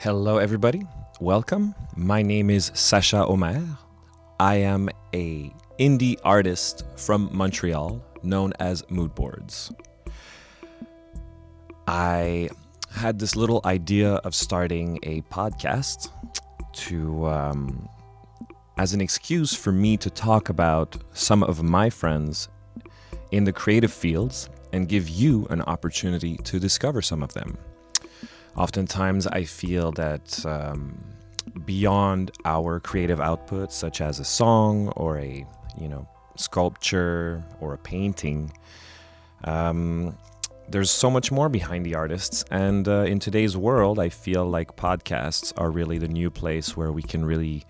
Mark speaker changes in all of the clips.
Speaker 1: Hello, everybody. Welcome. My name is Sacha Omer. I am a indie artist from Montreal known as Moodboards. I had this little idea of starting a podcast as an excuse for me to talk about some of my friends in the creative fields and give you an opportunity to discover some of them. Oftentimes, I feel that beyond our creative output, such as a song or a sculpture or a painting, there's so much more behind the artists. And in today's world, I feel like podcasts are really the new place where we can really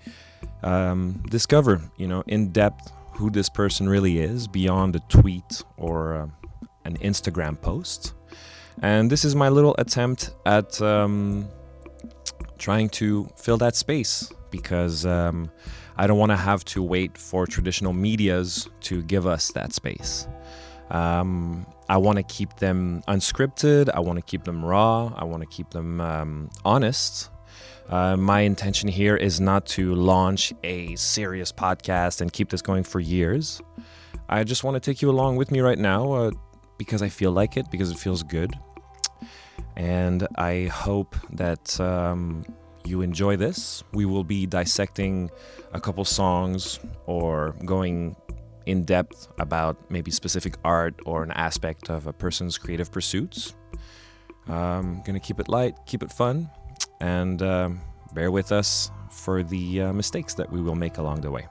Speaker 1: discover, in depth who this person really is beyond a tweet or an Instagram post. And this is my little attempt at trying to fill that space because I don't want to have to wait for traditional medias to give us that space. I want to keep them unscripted. I want to keep them raw. I want to keep them honest. My intention here is not to launch a serious podcast and keep this going for years. I just want to take you along with me right now because I feel like it, because it feels good. And I hope that you enjoy this. We will be dissecting a couple songs or going in depth about maybe specific art or an aspect of a person's creative pursuits. I'm going to keep it light, keep it fun, and bear with us for the mistakes that we will make along the way.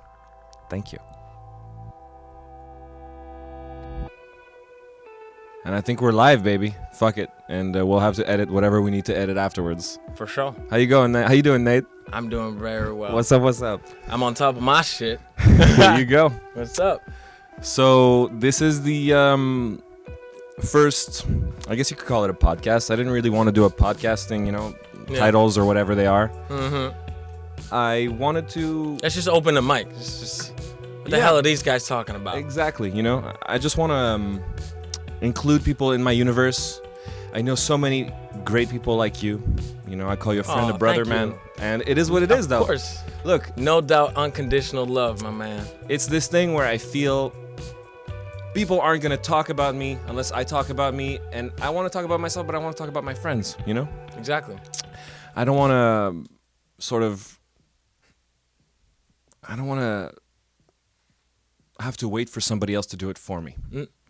Speaker 1: Thank you. And I think we're live, baby. Fuck it. And we'll have to edit whatever we need to edit afterwards.
Speaker 2: For sure.
Speaker 1: How you going, Nate? How you doing, Nate?
Speaker 2: I'm doing very well.
Speaker 1: What's up?
Speaker 2: I'm on top of my shit.
Speaker 1: There you go.
Speaker 2: What's up?
Speaker 1: So this is the first, I guess you could call it a podcast. I didn't really want to do a podcasting, titles or whatever they are.
Speaker 2: Mm-hmm.
Speaker 1: I wanted to...
Speaker 2: Let's just open the mic. What the hell are these guys talking about?
Speaker 1: Exactly. I just want to... include people in my universe. I know so many great people like you. I call you a friend, a brother, man. And it is what it is, though.
Speaker 2: Of course.
Speaker 1: Look.
Speaker 2: No doubt, unconditional love, my man.
Speaker 1: It's this thing where I feel people aren't going to talk about me unless I talk about me. And I want to talk about myself, but I want to talk about my friends,
Speaker 2: Exactly.
Speaker 1: I don't want to I don't want to have to wait for somebody else to do it for me,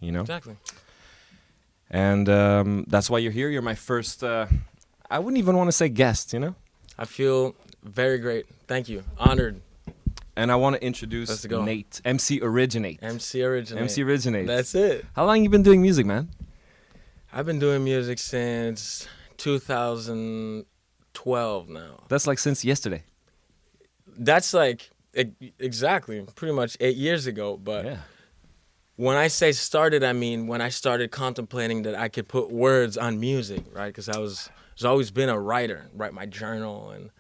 Speaker 2: Exactly.
Speaker 1: And that's why you're here. You're my first, I wouldn't even want to say guest,
Speaker 2: I feel very great. Thank you. Honored.
Speaker 1: And I want to introduce Nate. Emcee Originate.
Speaker 2: Emcee Originate.
Speaker 1: Emcee Originate.
Speaker 2: That's it.
Speaker 1: How long you been doing music, man?
Speaker 2: I've been doing music since 2012 now.
Speaker 1: That's like since yesterday.
Speaker 2: That's like, exactly, pretty much 8 years ago. But
Speaker 1: yeah.
Speaker 2: When I say started, I mean when I started contemplating that I could put words on music, right? Because I've always been a writer, write my journal and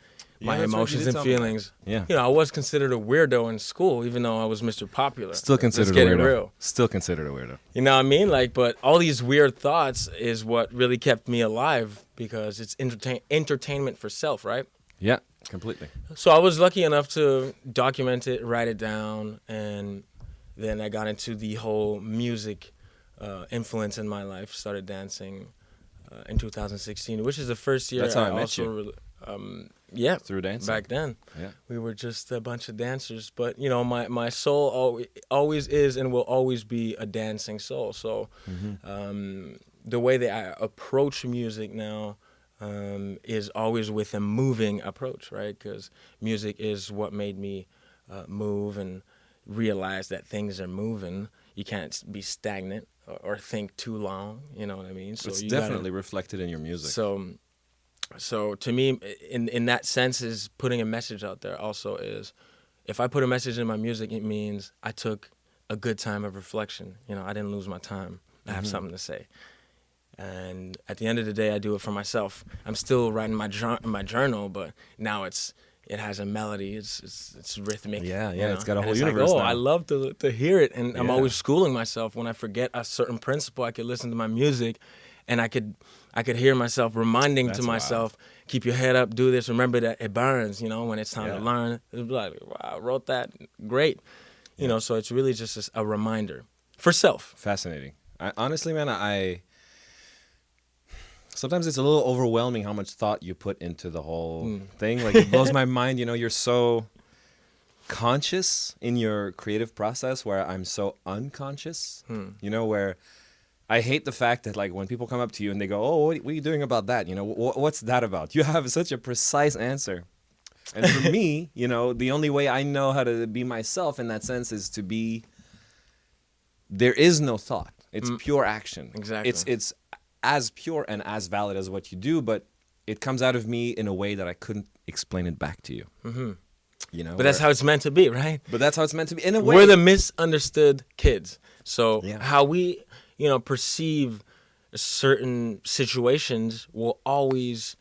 Speaker 2: my emotions and feelings.
Speaker 1: Yeah.
Speaker 2: I was considered a weirdo in school, even though I was Mr. Popular.
Speaker 1: Still considered a weirdo. Real. Still considered a weirdo.
Speaker 2: You know what I mean? But all these weird thoughts is what really kept me alive because it's entertainment for self, right?
Speaker 1: Yeah, completely.
Speaker 2: So I was lucky enough to document it, write it down, and then I got into the whole music influence in my life. Started dancing in 2016, which is the first year.
Speaker 1: That's how I met you. Through dancing.
Speaker 2: Back then.
Speaker 1: Yeah.
Speaker 2: We were just a bunch of dancers. But, my soul always is and will always be a dancing soul. So the way that I approach music now is always with a moving approach, right? Because music is what made me move and realize that things are moving. You can't be stagnant or think too long, you know what I mean? So
Speaker 1: it's definitely reflected in your music.
Speaker 2: So to me, in that sense, is putting a message out there also is, if I put a message in my music, it means I took a good time of reflection. I didn't lose my time. I have something to say. And at the end of the day, I do it for myself. I'm still writing my journal, but now it has a melody. It's rhythmic.
Speaker 1: Yeah. It's got a whole universe.
Speaker 2: I love to hear it, and I'm always schooling myself. When I forget a certain principle, I could listen to my music, and I could I could hear myself reminding
Speaker 1: That's
Speaker 2: to myself, keep your head up, do this, remember that it burns, you know, when it's time to learn. It's like, wow, I wrote that, great. You know, so it's really just a reminder for self.
Speaker 1: Fascinating. Honestly, man, sometimes it's a little overwhelming how much thought you put into the whole thing. Like, it blows my mind. You know, you're so conscious in your creative process where I'm so unconscious. You know, where I hate the fact that, like, when people come up to you and they go, oh, what are you doing about that? You know, what's that about? You have such a precise answer. And for me, you know, the only way I know how to be myself in that sense is to be, there is no thought. It's pure action.
Speaker 2: Exactly.
Speaker 1: It's as pure and as valid as what you do, but it comes out of me in a way that I couldn't explain it back to you. You know,
Speaker 2: But that's how it's meant to be, right?
Speaker 1: But that's how it's meant to be. In a way,
Speaker 2: We're the misunderstood kids. So
Speaker 1: Yeah.
Speaker 2: how we, you know, perceive certain situations will always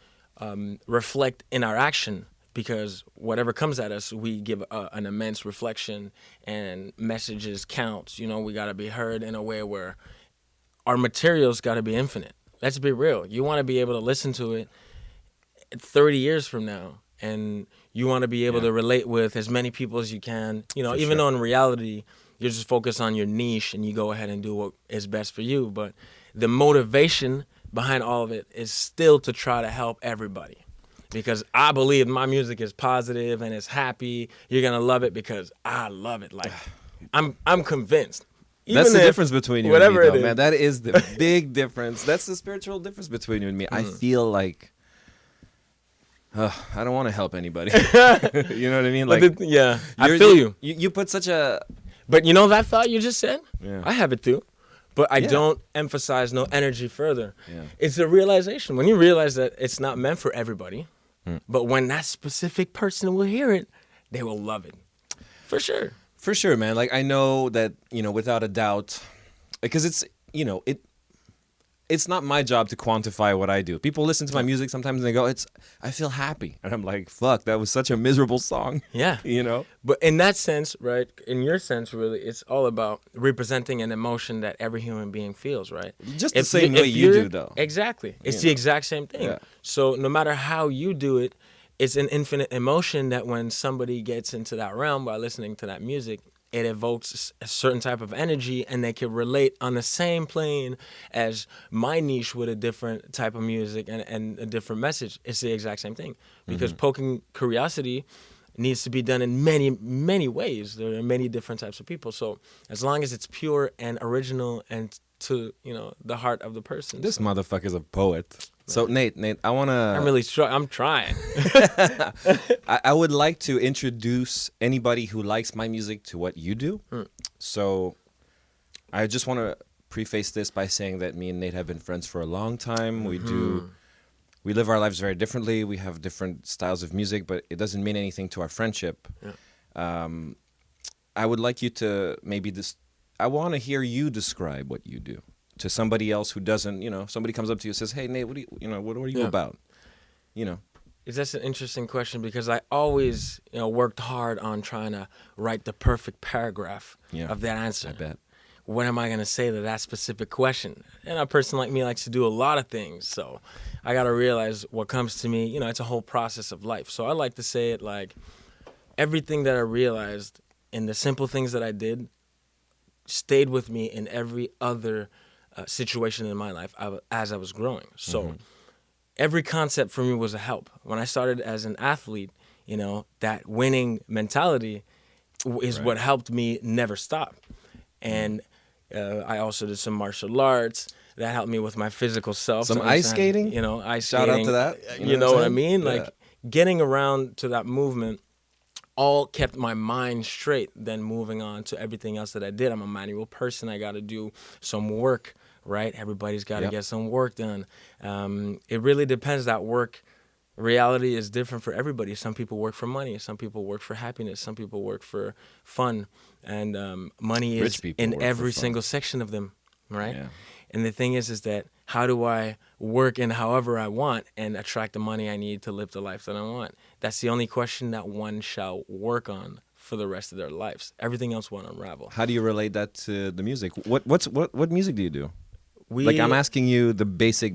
Speaker 2: reflect in our action, because whatever comes at us, we give an immense reflection, and messages count. You know, we got to be heard in a way where our material's got to be infinite. Let's be real. You want to be able to listen to it 30 years from now, and you want to be able to relate with as many people as you can. You know, even though in reality, you're just focused on your niche and you go ahead and do what is best for you. But the motivation behind all of it is still to try to help everybody. Because I believe my music is positive and it's happy. You're gonna love it because I love it. Like, I'm convinced.
Speaker 1: that's the difference between you and me, though,
Speaker 2: it is.
Speaker 1: man. That is the big difference. That's the spiritual difference between you and me. I feel like I don't want to help anybody. You know what I mean? Like,
Speaker 2: I feel you.
Speaker 1: You put such a...
Speaker 2: But you know that thought you just said?
Speaker 1: Yeah.
Speaker 2: I have it too. But I don't emphasize no energy further.
Speaker 1: Yeah.
Speaker 2: It's a realization. When you realize that it's not meant for everybody, but when that specific person will hear it, they will love it. For sure.
Speaker 1: For sure, man. Like, I know that, you know, without a doubt, because it's, you know, it's not my job to quantify what I do. People listen to my music sometimes and they go, I feel happy. And I'm like, fuck, that was such a miserable song.
Speaker 2: Yeah.
Speaker 1: You know?
Speaker 2: But in that sense, right, in your sense, really, it's all about representing an emotion that every human being feels, right?
Speaker 1: Just the same way you do, though.
Speaker 2: Exactly. It's the exact same thing.
Speaker 1: Yeah.
Speaker 2: So no matter how you do it, it's an infinite emotion that when somebody gets into that realm by listening to that music, it evokes a certain type of energy, and they can relate on the same plane as my niche with a different type of music and a different message. It's the exact same thing, because poking curiosity needs to be done in many, many ways. There are many different types of people. So as long as it's pure and original and to, you know, the heart of the person.
Speaker 1: This motherfucker's a poet. So Nate, I want to...
Speaker 2: I'm really I'm trying.
Speaker 1: I would like to introduce anybody who likes my music to what you do. So I just want to preface this by saying that me and Nate have been friends for a long time. We live our lives very differently. We have different styles of music, but it doesn't mean anything to our friendship. I would like you to maybe I want to hear you describe what you do to somebody else who doesn't, you know, somebody comes up to you and says, hey, Nate, what are you about? You know.
Speaker 2: That's an interesting question, because I always, you know, worked hard on trying to write the perfect paragraph of that answer.
Speaker 1: I bet.
Speaker 2: What am I going to say to that specific question? And a person like me likes to do a lot of things, so I got to realize what comes to me. You know, it's a whole process of life. So I like to say it like, everything that I realized in the simple things that I did stayed with me in every other situation in my life as I was growing. So every concept for me was a help. When I started as an athlete, you know, that winning mentality is what helped me never stop. And I also did some martial arts that helped me with my physical self.
Speaker 1: Some ice skating?
Speaker 2: You know, ice
Speaker 1: Shout
Speaker 2: skating.
Speaker 1: out to that.
Speaker 2: You know what I mean?
Speaker 1: Yeah.
Speaker 2: Like, getting around to that movement all kept my mind straight, then moving on to everything else that I did. I'm a manual person. I got to do some work, right? Everybody's got to get some work done. It really depends. That work reality is different for everybody. Some people work for money. Some people work for happiness. Some people work for fun. And money is in every single section of them, right? Yeah. And the thing is that how do I work in however I want and attract the money I need to live the life that I want? That's the only question that one shall work on for the rest of their lives. Everything else will unravel.
Speaker 1: How do you relate that to the music? What music do you do? I'm asking you the basic.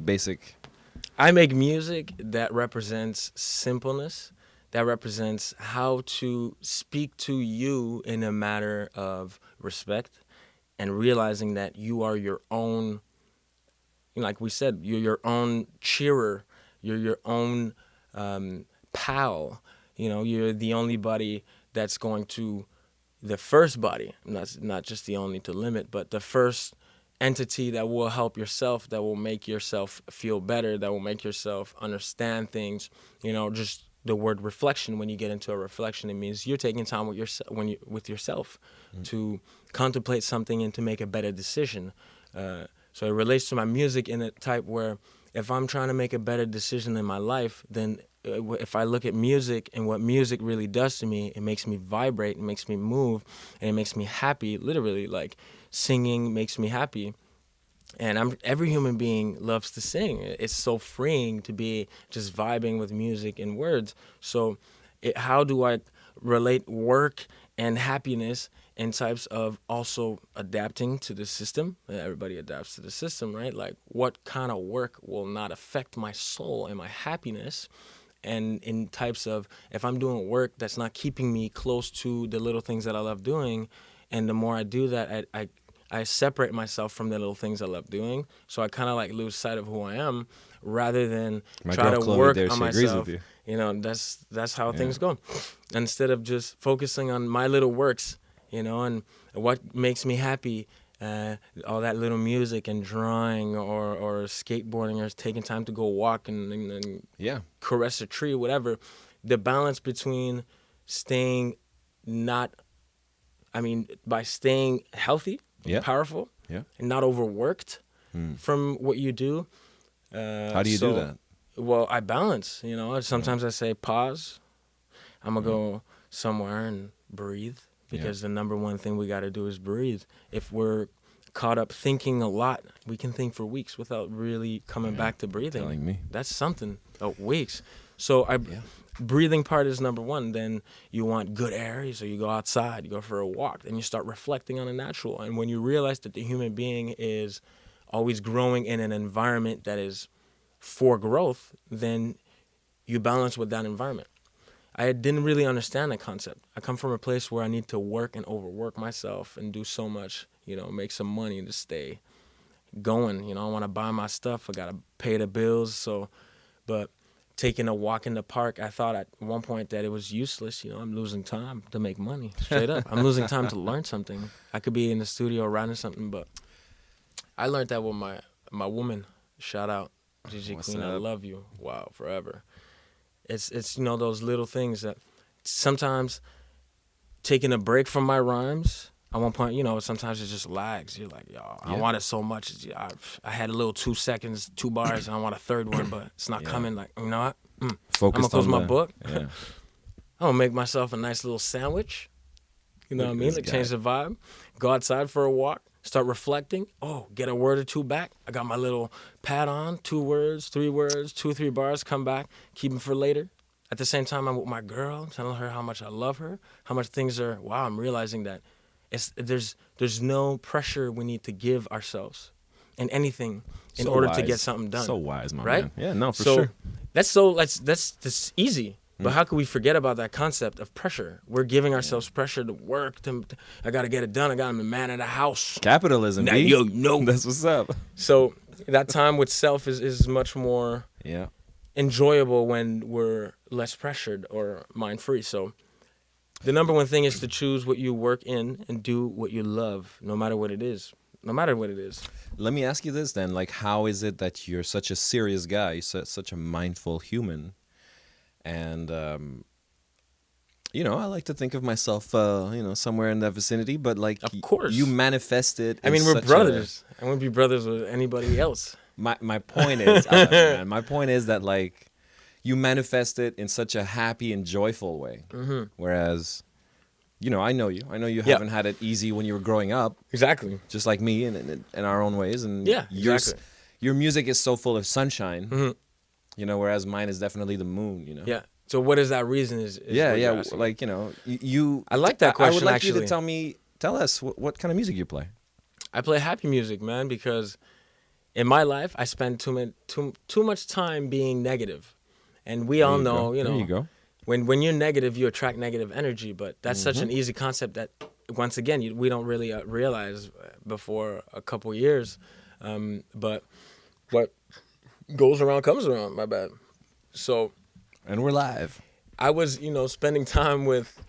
Speaker 2: I make music that represents simpleness, that represents how to speak to you in a matter of respect and realizing that you are your own, like we said, you're your own cheerer, you're your own pal. You're the only buddy that's going to, the first body, not just the only to limit, but the first entity that will help yourself, that will make yourself feel better, that will make yourself understand things. Just the word reflection. When you get into a reflection, it means you're taking time with yourself to contemplate something and to make a better decision. So it relates to my music in a type where if I'm trying to make a better decision in my life, then if I look at music and what music really does to me, it makes me vibrate, it makes me move, and it makes me happy. Literally, like singing makes me happy. And every human being loves to sing. It's so freeing to be just vibing with music and words. So how do I relate work and happiness in types of also adapting to the system? Everybody adapts to the system, right? Like, what kind of work will not affect my soul and my happiness? And in types of, if I'm doing work that's not keeping me close to the little things that I love doing, and the more I do that, I separate myself from the little things I love doing. So I kind of like lose sight of who I am rather than try to work on myself. That's how things go. Instead of just focusing on my little works, and what makes me happy, all that little music and drawing or skateboarding or taking time to go walk and caress a tree, whatever. The balance between by staying healthy, powerful, and not overworked from what you do.
Speaker 1: How do you do that?
Speaker 2: Well, I balance. Sometimes I say pause. I'm gonna go somewhere and breathe, because the number one thing we got to do is breathe. If we're caught up thinking a lot, we can think for weeks without really coming back to breathing.
Speaker 1: Telling me.
Speaker 2: That's something. Weeks. So breathing part is number one. Then you want good air, so you go outside, you go for a walk, then you start reflecting on the natural. And when you realize that the human being is always growing in an environment that is for growth, then you balance with that environment. I didn't really understand that concept. I come from a place where I need to work and overwork myself and do so much, make some money to stay going. I want to buy my stuff. I got to pay the bills. But taking a walk in the park, I thought at one point that it was useless. I'm losing time to make money, straight up. I'm losing time to learn something. I could be in the studio writing something, but I learned that with my woman. Shout out, Gigi Queen, I love you. Wow, forever. It's those little things that sometimes taking a break from my rhymes, at one point, sometimes it just lags. You're like, I want it so much. I had a little 2 seconds, 2 bars, and I want a third one, but it's not coming. Like, you know what?
Speaker 1: Focused
Speaker 2: I'm going to close my book.
Speaker 1: Yeah.
Speaker 2: I'm going to make myself a nice little sandwich. You know what I mean? Like, change the vibe. Go outside for a walk. Start reflecting. Oh, get a word or two back. I got my little pad on. 2 words, 3 words, 2 or 3 bars. Come back. Keep them for later. At the same time, I'm with my girl, telling her how much I love her, how much things are. Wow, I'm realizing that there's no pressure we need to give ourselves in anything in order to get something done.
Speaker 1: So wise, my
Speaker 2: right?
Speaker 1: man. Yeah, no, for sure.
Speaker 2: That's easy. But how could we forget about that concept of pressure? We're giving ourselves pressure to work. I got to get it done. I got to be the man of the house.
Speaker 1: Capitalism,
Speaker 2: now,
Speaker 1: B.
Speaker 2: That's
Speaker 1: what's up.
Speaker 2: So that time with self is much more enjoyable when we're less pressured or mind-free. So the number one thing is to choose what you work in and do what you love, no matter what it is. No matter what it is.
Speaker 1: Let me ask you this then. Like, how is it that you're such a serious guy, such a mindful human? And, I like to think of myself, somewhere in that vicinity. But, like,
Speaker 2: of course,
Speaker 1: you manifest it.
Speaker 2: I mean, we're brothers. I wouldn't be brothers with anybody else.
Speaker 1: My point is, man, my point is that, like, you manifest it in such a happy and joyful way. Mm-hmm. Whereas, I know you. I know you haven't had it easy when you were growing up.
Speaker 2: Exactly.
Speaker 1: Just like me in our own ways. And
Speaker 2: exactly.
Speaker 1: Your music is so full of sunshine. Mm-hmm. Whereas mine is definitely the moon,
Speaker 2: Yeah. So what is that reason? Is
Speaker 1: like, you.
Speaker 2: I like that question.
Speaker 1: I would like
Speaker 2: actually.
Speaker 1: You to tell us what kind of music you play.
Speaker 2: I play happy music, man, because in my life, I spend too much time being negative, and we all know,
Speaker 1: There you go.
Speaker 2: when you're negative, you attract negative energy. But that's such an easy concept that, once again, we don't really realize before a couple years. But what goes around comes around. My bad. So,
Speaker 1: And we're live.
Speaker 2: I was, spending time with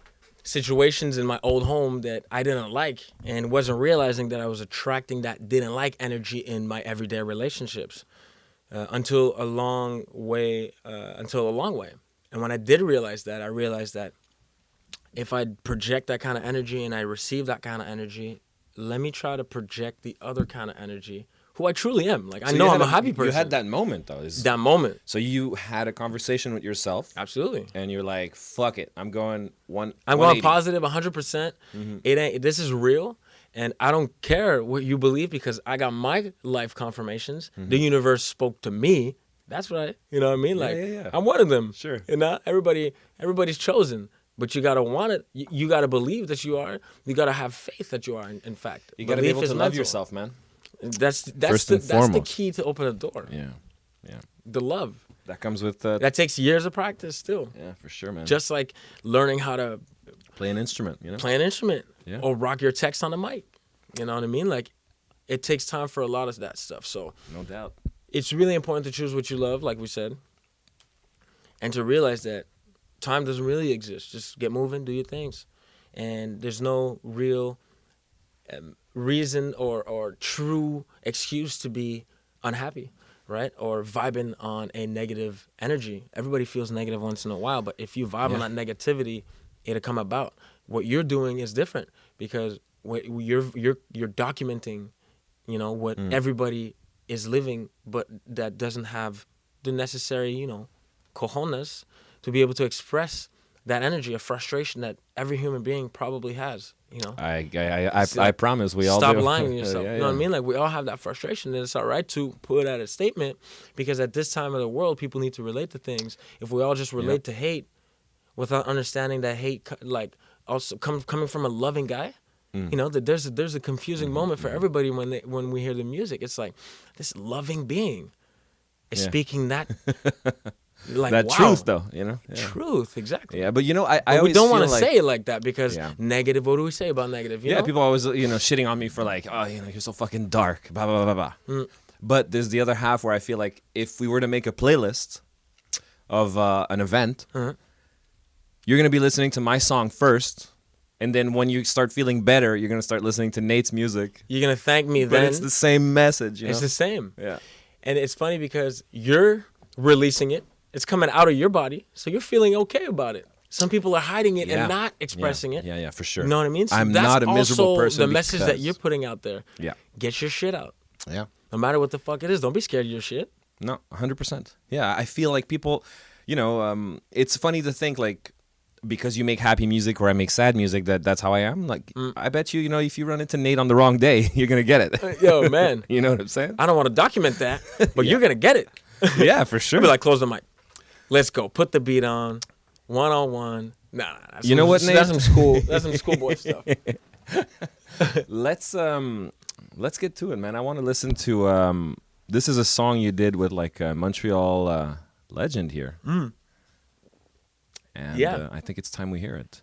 Speaker 2: situations in my old home that I didn't like, and wasn't realizing that I was attracting that didn't like energy in my everyday relationships until a long way. And when I did realize that, I realized that if I project that kind of energy and I receive that kind of energy, let me try to project the other kind of energy, who I truly am. Like, I know I'm a happy person.
Speaker 1: You had that moment, though.
Speaker 2: That moment.
Speaker 1: So you had a conversation with yourself.
Speaker 2: Absolutely.
Speaker 1: And you're like, fuck it. I'm going
Speaker 2: I'm going positive 100%. This is real. And I don't care what you believe, because I got my life confirmations. The universe spoke to me. That's right. You know what I mean? Like,
Speaker 1: yeah.
Speaker 2: I'm one of them.
Speaker 1: Sure.
Speaker 2: Everybody's chosen. But you got to want it. You got to believe that you are. You got to have faith that you are, in fact.
Speaker 1: You got to be able to love yourself, man.
Speaker 2: That's the key to open a door.
Speaker 1: Yeah.
Speaker 2: The love.
Speaker 1: That comes with...
Speaker 2: that takes years of practice still.
Speaker 1: Yeah, for sure, man.
Speaker 2: Just like learning how to...
Speaker 1: Play an instrument,
Speaker 2: Yeah. Or rock your text on the mic. You know what I mean? Like, it takes time for a lot of that stuff. So...
Speaker 1: No doubt.
Speaker 2: It's really important to choose what you love, like we said. And to realize that time doesn't really exist. Just get moving, do your things. And there's no real... reason or true excuse to be unhappy, right? Or vibing on a negative energy. Everybody feels negative once in a while, but if you vibe on that negativity, it'll come about. What you're doing is different, because you're documenting, what everybody is living, but that doesn't have the necessary, cojones to be able to express that energy of frustration that every human being probably has,
Speaker 1: I promise we all do.
Speaker 2: Stop lying to yourself. You know what I mean? Like, we all have that frustration, and it's all right to put out a statement, because at this time of the world, people need to relate to things. If we all just relate to hate without understanding that hate, like, also coming from a loving guy, that there's a confusing moment for everybody when we hear the music. It's like, this loving being is speaking that... Like,
Speaker 1: that truth, though,
Speaker 2: Truth, exactly.
Speaker 1: Yeah, but I
Speaker 2: we
Speaker 1: always
Speaker 2: don't want to
Speaker 1: like,
Speaker 2: say it like that, because negative. What do we say about negative? You know?
Speaker 1: People always shitting on me for like, oh, you're so fucking dark, blah blah blah blah blah. But there's the other half where I feel like if we were to make a playlist of an event, you're gonna be listening to my song first, and then when you start feeling better, you're gonna start listening to Nate's music.
Speaker 2: You're gonna thank me
Speaker 1: but
Speaker 2: then.
Speaker 1: It's the same message.
Speaker 2: It's the same.
Speaker 1: Yeah.
Speaker 2: And it's funny because you're releasing it. It's coming out of your body, so you're feeling okay about it. Some people are hiding it and not expressing it.
Speaker 1: Yeah, for sure.
Speaker 2: You know what I mean? So
Speaker 1: I'm not a miserable person.
Speaker 2: The message that you're putting out there.
Speaker 1: Yeah.
Speaker 2: Get your shit out.
Speaker 1: Yeah.
Speaker 2: No matter what the fuck it is, don't be scared of your shit.
Speaker 1: No, 100%. Yeah, I feel like people, it's funny to think like, because you make happy music or I make sad music, that's how I am. Like, I bet you, if you run into Nate on the wrong day, you're gonna get it.
Speaker 2: Yo, man.
Speaker 1: You know what I'm saying?
Speaker 2: I don't want to document that, but you're gonna get it.
Speaker 1: Yeah, for sure.
Speaker 2: I'll be like, close the mic. Let's go. Put the beat on. 1-on-1. Nah. That's
Speaker 1: what, Nate?
Speaker 2: That's some school. That's some schoolboy stuff.
Speaker 1: Let's get to it, man. I want to listen to. This is a song you did with like a Montreal legend here. And I think it's time we hear it.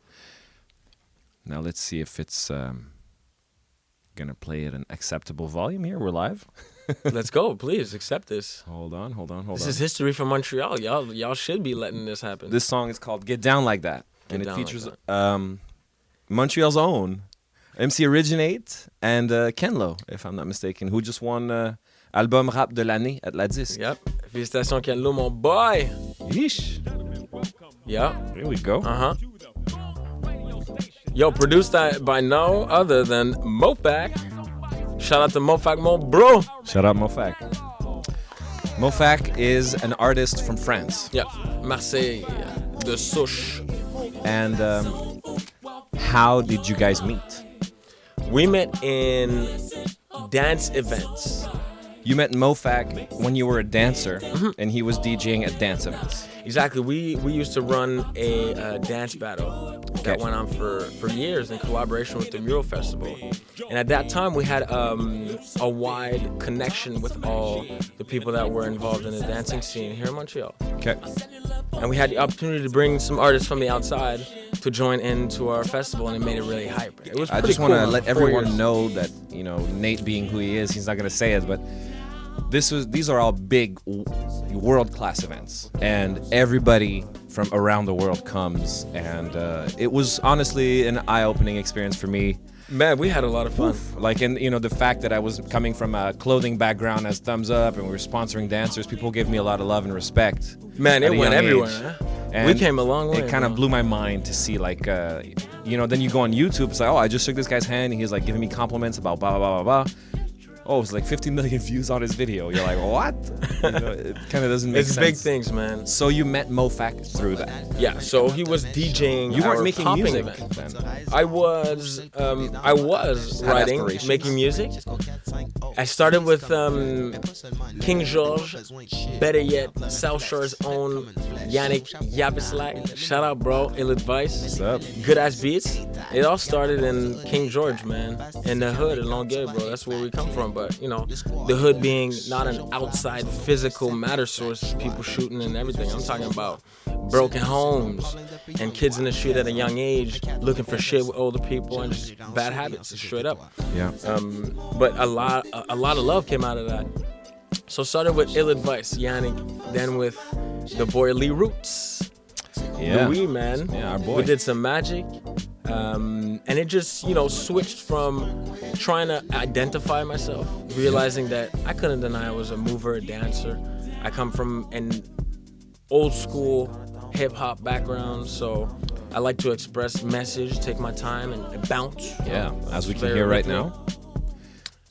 Speaker 1: Now let's see if it's gonna play at an acceptable volume here. We're live.
Speaker 2: Let's go, please accept this.
Speaker 1: Hold on.
Speaker 2: This is history from Montreal. Y'all should be letting this happen.
Speaker 1: This song is called "Get Down Like That," and it features Montreal's own Emcee Originate and KNLO, if I'm not mistaken, who just won album rap de l'année at La Disque.
Speaker 2: Yep. Félicitations KNLO, mon boy.
Speaker 1: Yeesh.
Speaker 2: Yeah.
Speaker 1: Here we go.
Speaker 2: Yo, produced by no other than Mofak. Shout out to Mofak, mon bro.
Speaker 1: Shout out Mofak. Mofak is an artist from France.
Speaker 2: Yeah, Marseille, de Souche.
Speaker 1: And how did you guys meet?
Speaker 2: We met in dance events.
Speaker 1: You met Mofak when you were a dancer, and he was DJing at dance events.
Speaker 2: Exactly. We used to run a dance battle that went on for years in collaboration with the Mural Festival. And at that time, we had a wide connection with all the people that were involved in the dancing scene here in Montreal.
Speaker 1: Okay.
Speaker 2: And we had the opportunity to bring some artists from the outside to join into our festival, and it made it really hype. It was
Speaker 1: I
Speaker 2: pretty
Speaker 1: just
Speaker 2: cool.
Speaker 1: want to let
Speaker 2: 4
Speaker 1: everyone
Speaker 2: years.
Speaker 1: know that, you know, Nate being who he is, he's not going to say it, but these are all big world-class events, and everybody from around the world comes, and it was honestly an eye-opening experience for me.
Speaker 2: Man, we had a lot of fun.
Speaker 1: Like, and you know, the fact that I was coming from a clothing background as Thumbs Up, and we were sponsoring dancers, people gave me a lot of love and respect.
Speaker 2: Man,
Speaker 1: at
Speaker 2: it
Speaker 1: a
Speaker 2: went
Speaker 1: young
Speaker 2: everywhere.
Speaker 1: age.
Speaker 2: Huh?
Speaker 1: And
Speaker 2: We came a long way.
Speaker 1: It kind of blew my mind to see, like, you know, then you go on YouTube, it's like, oh, I just shook this guy's hand, and he's like giving me compliments about blah, blah, blah, blah. Oh, it's like 50 million views on his video. You're like, what? You know, it kind of doesn't make sense.
Speaker 2: It's big things, man.
Speaker 1: So you met Mofak through that.
Speaker 2: Yeah, so he was DJing.
Speaker 1: You weren't
Speaker 2: our
Speaker 1: making
Speaker 2: popping
Speaker 1: music
Speaker 2: event.
Speaker 1: then.
Speaker 2: I was writing,
Speaker 1: aspirations.
Speaker 2: making music. I started with King George, better yet, South Shore's own Yannick Yabislak. Shout out, bro. Ill Advice.
Speaker 1: What's up?
Speaker 2: Good ass beats. It all started in King George, man, in the hood in Longueuil, bro. That's where we come from. But you know, the hood being not an outside physical matter source, people shooting and everything. I'm talking about broken homes and kids in the street at a young age looking for shit with older people and just bad habits, straight up.
Speaker 1: Yeah.
Speaker 2: But a lot of love came out of that. So started with Ill Advice, Yannick, then with the boy Lee Roots.
Speaker 1: Yeah.
Speaker 2: Louis, man.
Speaker 1: Yeah, our boy.
Speaker 2: We did some magic. And it just, you know, switched from trying to identify myself, realizing that I couldn't deny I was a mover, a dancer. I come from an old school hip hop background, so I like to express message, take my time, and bounce.
Speaker 1: Yeah, as we can
Speaker 2: Very
Speaker 1: hear right
Speaker 2: rhythmic.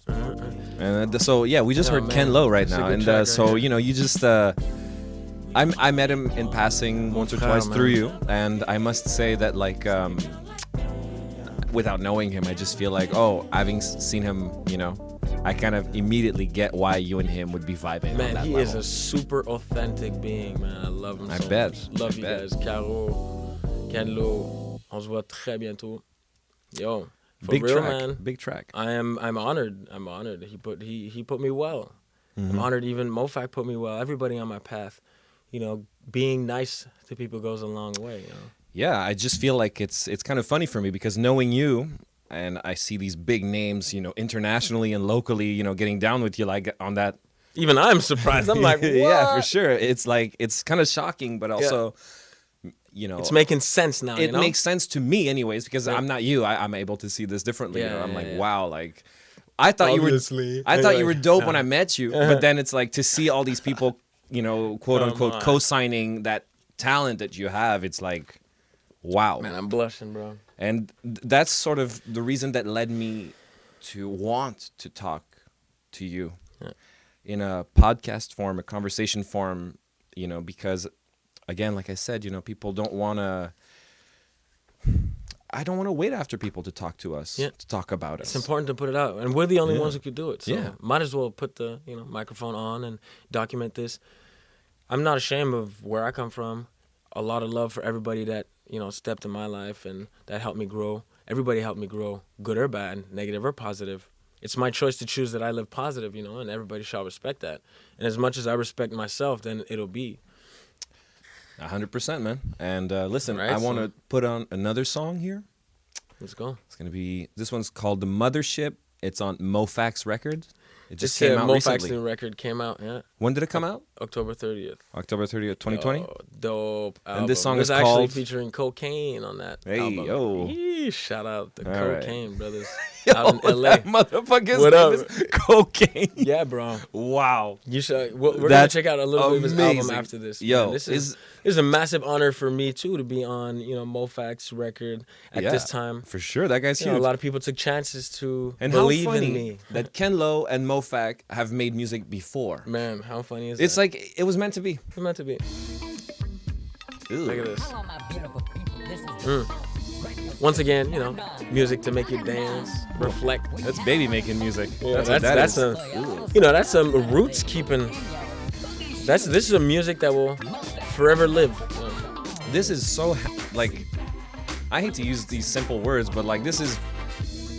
Speaker 1: now. And so, yeah, we just
Speaker 2: Oh,
Speaker 1: heard
Speaker 2: man.
Speaker 1: KNLO right
Speaker 2: It's a
Speaker 1: now.
Speaker 2: good
Speaker 1: And
Speaker 2: track right
Speaker 1: so,
Speaker 2: here.
Speaker 1: you know, you just... I met him in passing once or
Speaker 2: Wow,
Speaker 1: twice
Speaker 2: man.
Speaker 1: through you. And I must say that, like... without knowing him, I just feel like, oh, having seen him, you know, I kind of immediately get why you and him would be vibing.
Speaker 2: Man,
Speaker 1: on that
Speaker 2: he
Speaker 1: level.
Speaker 2: is a super authentic being, man. I love him
Speaker 1: I
Speaker 2: so
Speaker 1: bet.
Speaker 2: much. Love
Speaker 1: I
Speaker 2: you
Speaker 1: bet.
Speaker 2: guys. Caro, KNLO, on se voit très bientôt. Yo, for
Speaker 1: big
Speaker 2: real,
Speaker 1: track,
Speaker 2: man.
Speaker 1: big track.
Speaker 2: I'm honored. I'm honored. He put me well.
Speaker 1: Mm-hmm.
Speaker 2: I'm honored even Mofak put me well. Everybody on my path. You know, being nice to people goes a long way, you know.
Speaker 1: Yeah, I just feel like it's kind of funny for me because knowing you, and I see these big names, you know, internationally and locally, you know, getting down with you like on that.
Speaker 2: Even I'm surprised. I'm like, what?
Speaker 1: Yeah, for sure. It's like, it's kind of shocking, but also, you know,
Speaker 2: It's making sense now,
Speaker 1: it
Speaker 2: you know?
Speaker 1: makes sense to me anyways, because I'm not you. I'm able to see this differently. You know? I'm like, wow, like, I thought
Speaker 2: Obviously.
Speaker 1: you were dope when I met you, but then it's like to see all these people, you know, quote unquote,
Speaker 2: on.
Speaker 1: co-signing that talent that you have. It's like, wow.
Speaker 2: Man, I'm blushing, bro.
Speaker 1: And that's sort of the reason that led me to want to talk to you in a podcast form, a conversation form, you know, because again, like I said, you know, people don't want to, I don't want to wait after people to talk to us, to talk about us.
Speaker 2: It's important to put it out, and we're the only ones who could do it. So
Speaker 1: Yeah.
Speaker 2: might as well put the microphone on and document this. I'm not ashamed of where I come from. A lot of love for everybody that stepped in my life and that helped me grow. Everybody helped me grow, good or bad, negative or positive. It's my choice to choose that I live positive, and everybody shall respect that. And as much as I respect myself, then it'll be.
Speaker 1: 100%, man. And listen,
Speaker 2: Right,
Speaker 1: I want
Speaker 2: so-
Speaker 1: to put on another song here.
Speaker 2: Let's go.
Speaker 1: It's going to be, this one's called The Mothership. It's on Mofak's record. It just
Speaker 2: This
Speaker 1: came out
Speaker 2: Mofak's
Speaker 1: recently.
Speaker 2: new record came out,
Speaker 1: When did it come out?
Speaker 2: October 30th.
Speaker 1: October 30th, 2020?
Speaker 2: Oh, dope album.
Speaker 1: this song
Speaker 2: It's
Speaker 1: is
Speaker 2: actually
Speaker 1: called-
Speaker 2: featuring Cocaine on that
Speaker 1: Hey,
Speaker 2: album.
Speaker 1: yo.
Speaker 2: Yee, shout out the
Speaker 1: All right.
Speaker 2: Cocaine brothers
Speaker 1: Yo,
Speaker 2: out in LA.
Speaker 1: that motherfucker's
Speaker 2: What
Speaker 1: name
Speaker 2: up?
Speaker 1: is Cocaine.
Speaker 2: Yeah, bro.
Speaker 1: Wow.
Speaker 2: You should. We're gonna
Speaker 1: That's
Speaker 2: check out a little bit of his album
Speaker 1: amazing.
Speaker 2: after this.
Speaker 1: Yo,
Speaker 2: man. This is a massive honor for me too to be on Mofak's record at
Speaker 1: Yeah,
Speaker 2: this time.
Speaker 1: For sure, that guy's huge.
Speaker 2: A lot of people took chances to
Speaker 1: and
Speaker 2: believe
Speaker 1: how funny
Speaker 2: in me.
Speaker 1: that KNLO and Mofak have made music before.
Speaker 2: Man, how funny is
Speaker 1: It's
Speaker 2: that?
Speaker 1: like it was meant to be.
Speaker 2: It's meant to be.
Speaker 1: Ew.
Speaker 2: Look at this.
Speaker 3: Hello, my beautiful people. This is
Speaker 2: once again, music to make you dance, reflect.
Speaker 1: That's baby making music.
Speaker 2: Yeah,
Speaker 1: That's
Speaker 2: that's some roots keeping. This is a music that will forever live.
Speaker 1: This is so like, I hate to use these simple words, but like this is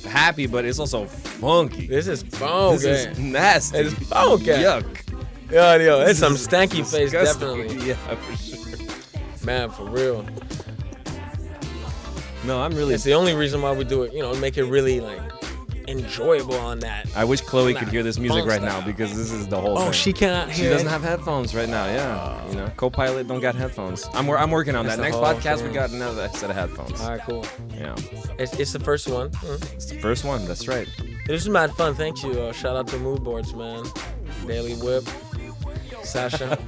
Speaker 1: happy, but it's also funky.
Speaker 2: This is funky.
Speaker 1: This is nasty.
Speaker 2: It's funky.
Speaker 1: Yuck.
Speaker 2: Yo, it's some stanky face,
Speaker 1: Disgusting.
Speaker 2: definitely.
Speaker 1: Yeah, for sure.
Speaker 2: Man, for real.
Speaker 1: No, I'm really.
Speaker 2: It's the only reason why we do it. Make it really like enjoyable on that.
Speaker 1: I wish Chloe could
Speaker 2: that
Speaker 1: hear this music
Speaker 2: funk
Speaker 1: right now
Speaker 2: style.
Speaker 1: because this is the whole thing.
Speaker 2: Oh, she cannot hear.
Speaker 1: She doesn't have headphones right now. Yeah, co-pilot don't got headphones. I'm working on
Speaker 2: That's
Speaker 1: that.
Speaker 2: the
Speaker 1: Next
Speaker 2: whole
Speaker 1: podcast we
Speaker 2: thing.
Speaker 1: got another set of headphones.
Speaker 2: All right, cool.
Speaker 1: Yeah,
Speaker 2: It's the first one.
Speaker 1: it's the first one. That's right.
Speaker 2: This is mad fun. Thank you. Shout out to Mood Boards, man. Daily Whip, Sasha.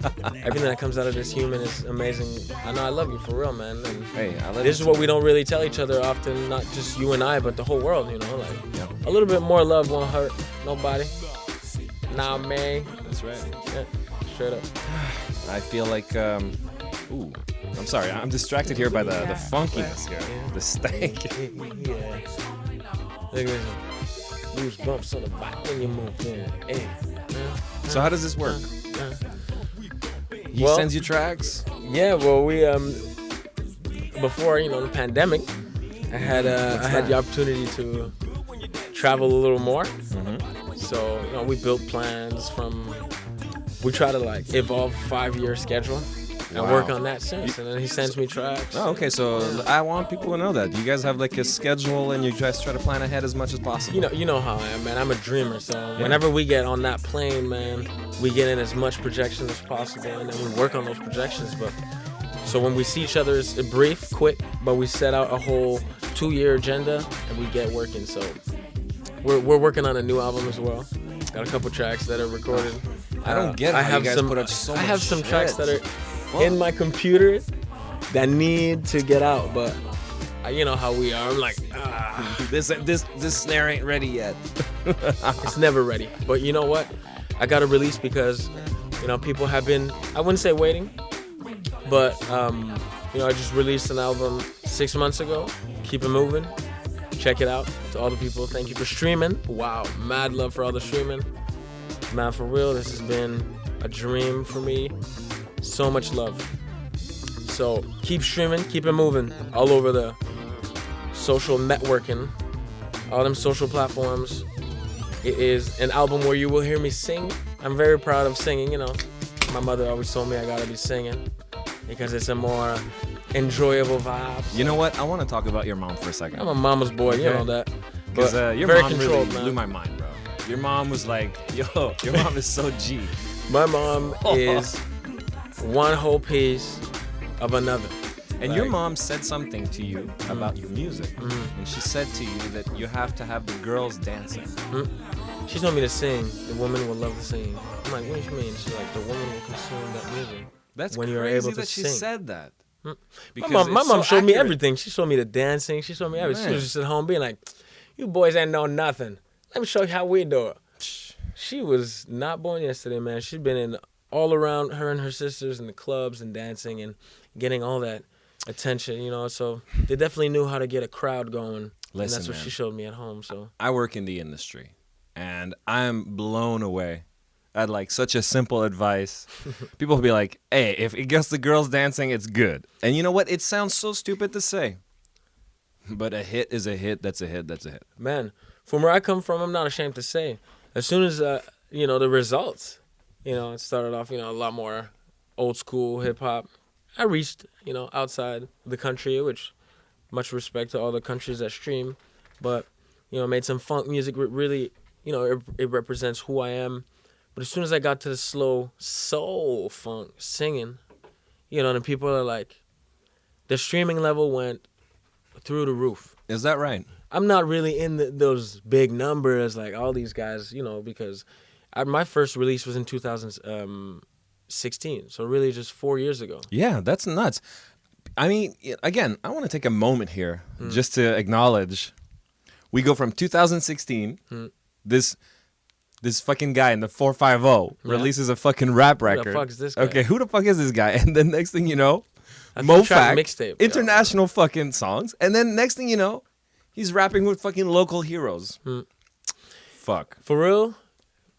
Speaker 2: Everything that comes out of this human is amazing. I know I love you for real, man. And
Speaker 1: Hey, I love
Speaker 2: this is what we don't really tell each other often. Not just you and I, but the whole world.
Speaker 1: Yeah.
Speaker 2: A little bit more love won't hurt nobody. Nah, man.
Speaker 1: That's right.
Speaker 2: Yeah, straight up.
Speaker 1: I feel like ooh, I'm sorry. I'm distracted here by the funkiness here, the stank.
Speaker 2: Yeah. Look at this. Loose bumps on the back when you move. Yeah. Hey.
Speaker 1: So how does this work? He
Speaker 2: Well-
Speaker 1: sends you tracks.
Speaker 2: Yeah, well, we before the pandemic, I had the opportunity to travel a little more. So we built plans from. We try to like evolve 5-year schedule and work on that since. And then he sends me tracks.
Speaker 1: Oh, okay. So I want people to know that you guys have like a schedule and you guys try to plan ahead as much as possible.
Speaker 2: You know how I am, man. I'm a dreamer. So whenever we get on that plane, man, we get in as much projection as possible, and then we work on those projections. But so when we see each other, it's brief, quick, but we set out a whole 2-year agenda and we get working. So we're working on a new album as well. Got a couple tracks that are recorded.
Speaker 1: I don't get how you guys put up so much
Speaker 2: I have some
Speaker 1: shit.
Speaker 2: tracks that are in my computer that need to get out, but you know how we are. I'm like,
Speaker 1: This snare ain't ready yet.
Speaker 2: it's never ready. But you know what? I got to release because people have been, I wouldn't say waiting, but I just released an album 6 months ago. Keep it moving. Check it out. To all the people, thank you for streaming. Wow, mad love for all the streaming. Man, for real, this has been a dream for me. So much love. So keep streaming, keep it moving all over the social networking, all them social platforms. It is an album where you will hear me sing. I'm very proud of singing, My mother always told me I gotta be singing because it's a more enjoyable vibe.
Speaker 1: You know what? I want to talk about your mom for a second.
Speaker 2: I'm a mama's boy, you know that.
Speaker 1: Because
Speaker 2: But
Speaker 1: your
Speaker 2: very
Speaker 1: mom
Speaker 2: controlled,
Speaker 1: really
Speaker 2: man.
Speaker 1: blew my mind, bro. Your mom was like, yo, your mom is so G.
Speaker 2: My mom is one whole piece of another.
Speaker 1: And your
Speaker 2: Like,
Speaker 1: mom said something to you about your music. And she said to you that you have to have the girls dancing.
Speaker 2: She told me to sing. The woman will love to sing. I'm like, what do you mean? She's like, the woman will consume that music.
Speaker 1: That's
Speaker 2: when
Speaker 1: crazy
Speaker 2: you're able to
Speaker 1: that she
Speaker 2: sing.
Speaker 1: said that.
Speaker 2: My
Speaker 1: Because
Speaker 2: mom
Speaker 1: it's so
Speaker 2: showed me
Speaker 1: accurate.
Speaker 2: everything. She showed me the dancing. She showed me everything. She
Speaker 1: Man.
Speaker 2: was just at home being like, you boys ain't know nothing. Let me show you how we do it. She was not born yesterday, man. She's been in all around her and her sisters in the clubs and dancing and getting all that attention, So they definitely knew how to get a crowd going. And
Speaker 1: Listen,
Speaker 2: that's what
Speaker 1: man.
Speaker 2: she showed me at home. So
Speaker 1: I work in the industry, and I'm blown away at like such a simple advice. People will be like, hey, if it gets the girls dancing, it's good. And you know what? It sounds so stupid to say. But a hit is a hit. That's a hit. That's a hit.
Speaker 2: man, from where I come from, I'm not ashamed to say, as soon as the results, it started off, a lot more old school hip hop. I reached, outside the country, which much respect to all the countries that stream, but made some funk music. Really, it represents who I am. But as soon as I got to the slow soul funk singing, and people are like, the streaming level went through the roof.
Speaker 1: Is that right?
Speaker 2: I'm not really in those big numbers like all these guys, because my first release was in 2016. So really just 4 years ago.
Speaker 1: Yeah, that's nuts. I mean, again, I want to take a moment here just to acknowledge we go from 2016, this fucking guy in the 450 releases a fucking rap record.
Speaker 2: Who the fuck is this guy?
Speaker 1: Okay, who the fuck is this guy? And the next thing you know, Mofak,
Speaker 2: mixtape.
Speaker 1: international fucking songs, and then next thing you know, he's rapping with fucking local heroes. Fuck.
Speaker 2: For real,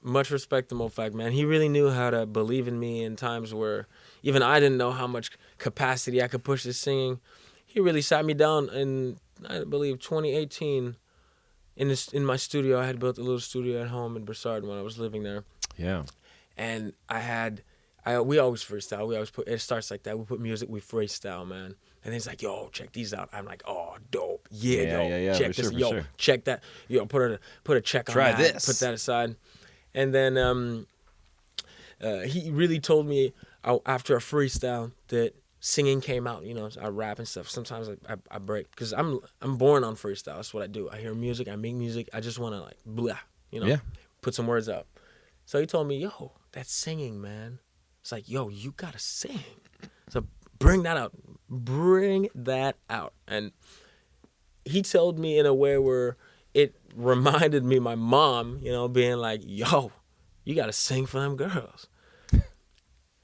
Speaker 2: much respect to Mofak, man. He really knew how to believe in me in times where even I didn't know how much capacity I could push this singing. He really sat me down in, I believe, 2018 in my studio. I had built a little studio at home in Broussard when I was living there.
Speaker 1: Yeah.
Speaker 2: And we always freestyle. We always it starts like that. We put music, we freestyle, man. And he's like, yo, check these out. I'm like, oh, dope. Yeah, check this. Yo, check that. Yo, put a check on that.
Speaker 1: Try this.
Speaker 2: Put that aside. And then he really told me after a freestyle that singing came out. You know, I rap and stuff. Sometimes I break because I'm born on freestyle. That's what I do. I hear music. I make music. I just want to like blah, you know, put some words out. So he told me, yo, that's singing, man. It's like, yo, you gotta sing. So bring that out. Bring that out. And he told me in a way where it reminded me my mom, you know, being like, yo, you gotta sing for them girls.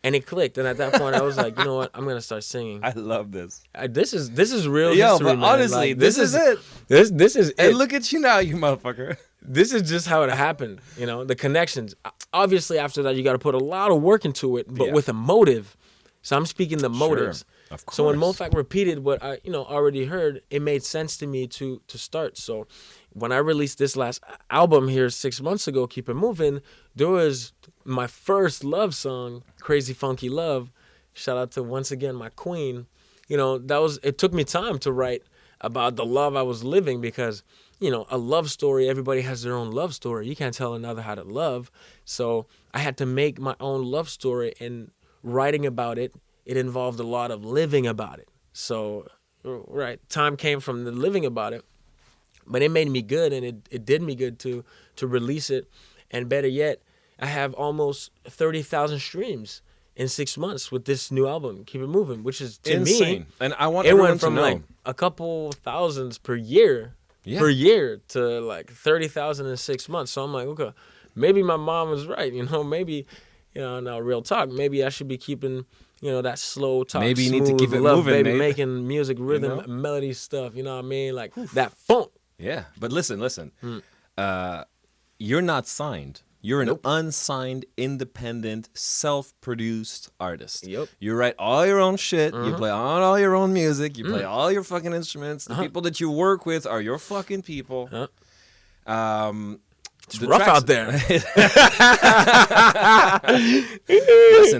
Speaker 2: And it clicked. And at that point, I was like, you know what? I'm gonna start singing.
Speaker 1: I love this.
Speaker 2: This is real
Speaker 1: Yo,
Speaker 2: history,
Speaker 1: but
Speaker 2: man.
Speaker 1: honestly,
Speaker 2: like,
Speaker 1: this is it.
Speaker 2: This is it.
Speaker 1: And look at you now, you motherfucker.
Speaker 2: This is just how it happened, you know, the connections. Obviously, after that, you got to put a lot of work into it, but with a motive. So I'm speaking the motives.
Speaker 1: Sure, of course.
Speaker 2: So when Mofak repeated what I, already heard, it made sense to me to start. So when I released this last album here 6 months ago, Keep It Moving, there was my first love song, Crazy Funky Love. Shout out to, once again, my queen. You know, it took me time to write about the love I was living because, you know, a love story, everybody has their own love story. You can't tell another how to love. So I had to make my own love story, and writing about it, it involved a lot of living about it. So, right, time came from the living about it, but it made me good, and it did me good to release it. And better yet, I have almost 30,000 streams in 6 months with this new album, Keep It Moving, which is, to
Speaker 1: insane.
Speaker 2: me,
Speaker 1: And I want
Speaker 2: it
Speaker 1: everyone
Speaker 2: went from
Speaker 1: to know.
Speaker 2: like a couple thousands per year to like 30,000 in 6 months. So I'm like, okay, maybe my mom was right. You know, maybe, now real talk, maybe I should be keeping, that slow talk.
Speaker 1: Maybe you need to keep it
Speaker 2: love,
Speaker 1: moving,
Speaker 2: baby,
Speaker 1: Nate.
Speaker 2: making music, rhythm, melody stuff. You know what I mean? Like that funk.
Speaker 1: Yeah, but listen. You're not signed. You're an unsigned, independent, self-produced artist.
Speaker 2: Yep.
Speaker 1: You write all your own shit. You play all your own music. You play all your fucking instruments. The people that you work with are your fucking people.
Speaker 2: It's rough out there.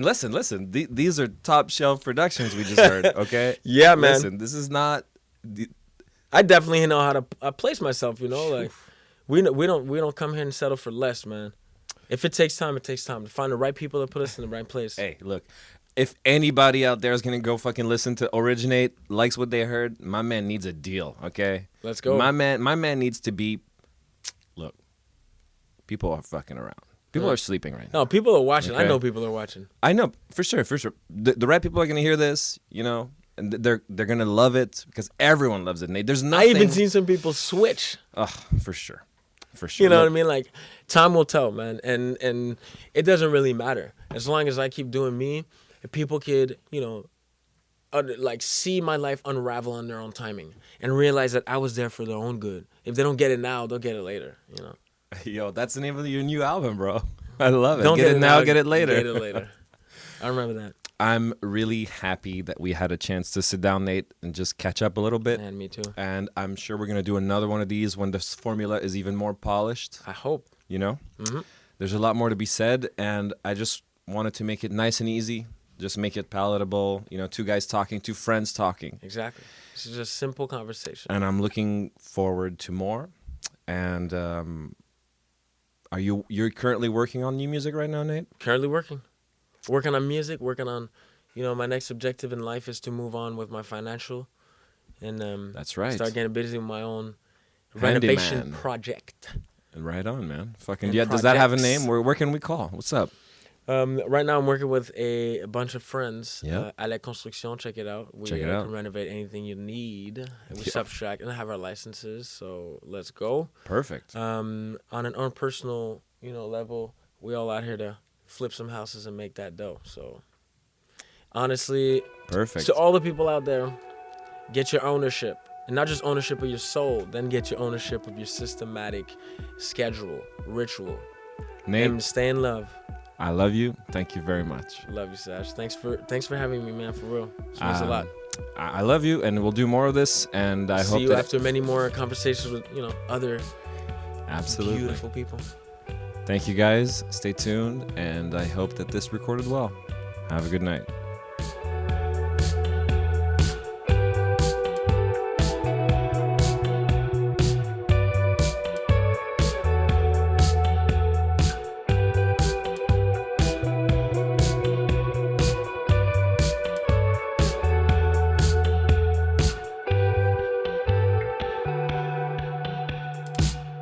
Speaker 1: Listen. These are top shelf productions we just heard, okay?
Speaker 2: Yeah, man.
Speaker 1: Listen, this is not...
Speaker 2: I definitely know how to place myself, like we don't come here and settle for less, man. If it takes time, it takes time to find the right people to put us in the right place.
Speaker 1: Hey, look, if anybody out there is going to go fucking listen to Originate, likes what they heard, my man needs a deal, okay?
Speaker 2: Let's go.
Speaker 1: My man needs to be... Look, people are fucking around. People are sleeping right now.
Speaker 2: No, people are watching.
Speaker 1: Okay.
Speaker 2: I know people are watching.
Speaker 1: I know, for sure. The right people are going to hear this, and they're going to love it because everyone loves it. Nate, there's nothing...
Speaker 2: I even seen some people switch.
Speaker 1: Oh, for sure. For sure.
Speaker 2: You know what I mean? Like, time will tell, man. And it doesn't really matter. As long as I keep doing me, people could, like see my life unravel on their own timing and realize that I was there for their own good. If they don't get it now, they'll get it later,
Speaker 1: Yo, that's the name of your new album, bro. I love it.
Speaker 2: Don't
Speaker 1: get it now, get it later.
Speaker 2: Get it later. I remember that.
Speaker 1: I'm really happy that we had a chance to sit down, Nate, and just catch up a little bit.
Speaker 2: And me too.
Speaker 1: And I'm sure we're going to do another one of these when this formula is even more polished.
Speaker 2: I hope. Mm-hmm.
Speaker 1: There's a lot more to be said, and I just wanted to make it nice and easy, just make it palatable, two guys talking, two friends talking.
Speaker 2: Exactly. This is just simple conversation.
Speaker 1: And I'm looking forward to more. And you're currently working on new music right now, Nate?
Speaker 2: Currently working on music, working on, my next objective in life is to move on with my financial, and
Speaker 1: that's right.
Speaker 2: Start getting busy with my own renovation
Speaker 1: Handyman.
Speaker 2: Project.
Speaker 1: And right on, man. Fucking yeah. Does that have a name? Where can we call? What's up?
Speaker 2: Right now I'm working with a bunch of friends.
Speaker 1: Yeah.
Speaker 2: À la construction, check it out. We can renovate anything you need. We subtract and have our licenses, so let's go.
Speaker 1: Perfect.
Speaker 2: On an own personal, level, we all out here to flip some houses and make that dough. So honestly,
Speaker 1: Perfect.
Speaker 2: to all the people out there, get your ownership. And not just ownership of your soul, then get your ownership of your systematic schedule, ritual.
Speaker 1: Nate,
Speaker 2: And stay in love.
Speaker 1: I love you. Thank you very much.
Speaker 2: Love you, Sash. Thanks for having me, man, for real. It means a lot.
Speaker 1: I love you, and we'll do more of this. And I
Speaker 2: See
Speaker 1: hope
Speaker 2: you
Speaker 1: that
Speaker 2: after many more conversations with, other
Speaker 1: absolutely
Speaker 2: beautiful people.
Speaker 1: Thank you guys. Stay tuned, and I hope that this recorded well. Have a good night.